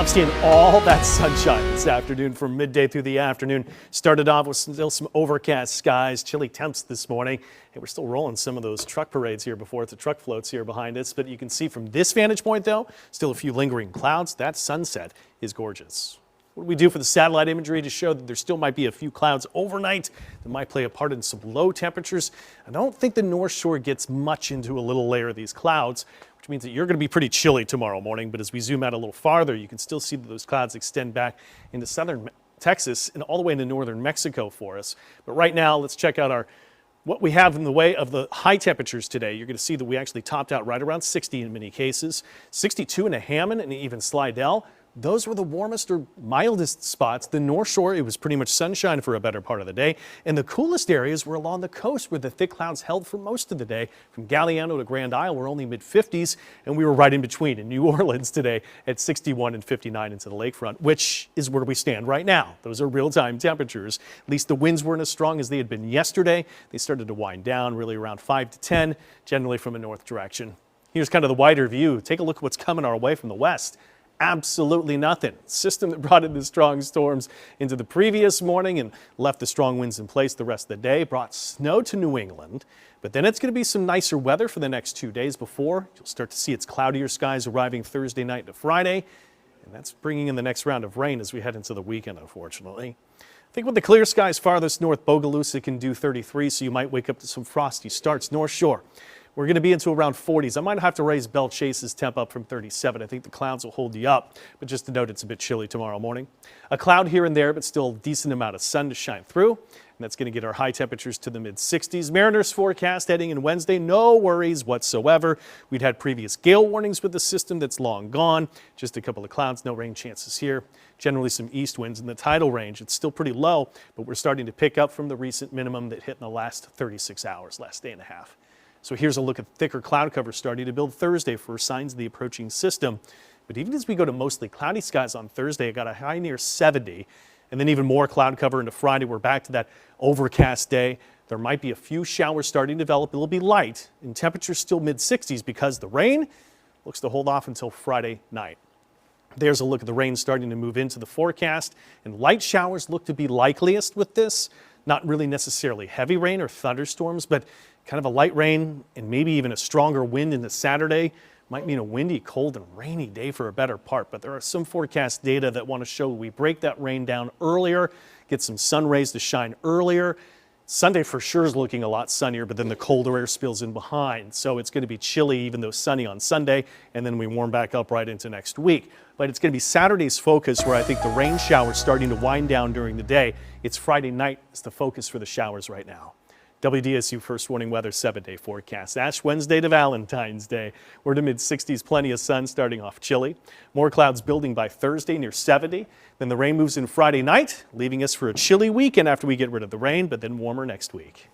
I'm seeing all that sunshine this afternoon from midday through the afternoon. Started off with still some overcast skies, chilly temps this morning. Hey, we're still rolling some of those truck parades here before the truck floats here behind us. But you can see from this vantage point, though, still a few lingering clouds. That sunset is gorgeous. What do we do for the satellite imagery to show that there still might be a few clouds overnight that might play a part in some low temperatures? I don't think the North Shore gets much into a little layer of these clouds, which means that you're going to be pretty chilly tomorrow morning. But as we zoom out a little farther, you can still see that those clouds extend back into southern Texas and all the way into northern Mexico for us. But right now, let's check out what we have in the way of the high temperatures today. You're going to see that we actually topped out right around 60 in many cases, 62 in a Hammond and even Slidell. Those were the warmest or mildest spots. The North Shore, it was pretty much sunshine for a better part of the day. And the coolest areas were along the coast where the thick clouds held for most of the day. From Galliano to Grand Isle, we're only mid-50s, and we were right in between in New Orleans today at 61 and 59 into the lakefront, which is where we stand right now. Those are real-time temperatures. At least the winds weren't as strong as they had been yesterday. They started to wind down really around 5 to 10, generally from a north direction. Here's kind of the wider view. Take a look at what's coming our way from the west. Absolutely nothing. System that brought in the strong storms into the previous morning and left the strong winds in place the rest of the day brought snow to New England. But then it's going to be some nicer weather for the next 2 days before you'll start to see its cloudier skies arriving Thursday night to Friday. And that's bringing in the next round of rain as we head into the weekend, unfortunately. I think with the clear skies farthest north, Bogalusa can do 33, so you might wake up to some frosty starts. North Shore, we're going to be into around 40s. I might have to raise Belle Chase's temp up from 37. I think the clouds will hold you up, but just to note, it's a bit chilly tomorrow morning. A cloud here and there, but still a decent amount of sun to shine through. And that's going to get our high temperatures to the mid-60s. Mariners forecast heading in Wednesday, no worries whatsoever. We'd had previous gale warnings with the system that's long gone. Just a couple of clouds, no rain chances here. Generally some east winds in the tidal range. It's still pretty low, but we're starting to pick up from the recent minimum that hit in the last 36 hours, last day and a half. So here's a look at thicker cloud cover starting to build Thursday for signs of the approaching system. But even as we go to mostly cloudy skies on Thursday, I got a high near 70. And then even more cloud cover into Friday. We're back to that overcast day. There might be a few showers starting to develop. It'll be light and temperatures still mid-60s because the rain looks to hold off until Friday night. There's a look at the rain starting to move into the forecast. And light showers look to be likeliest with this. Not really necessarily heavy rain or thunderstorms, but kind of a light rain and maybe even a stronger wind into Saturday. Might mean a windy, cold, and rainy day for a better part. But there are some forecast data that want to show we break that rain down earlier, get some sun rays to shine earlier. Sunday for sure is looking a lot sunnier, but then the colder air spills in behind. So it's going to be chilly even though sunny on Sunday, and then we warm back up right into next week. But it's going to be Saturday's focus where I think the rain showers starting to wind down during the day. It's Friday night is the focus for the showers right now. WDSU First Warning Weather 7-day forecast. Ash Wednesday to Valentine's Day. We're to mid-60s, plenty of sun starting off chilly. More clouds building by Thursday near 70. Then the rain moves in Friday night, leaving us for a chilly weekend after we get rid of the rain, but then warmer next week.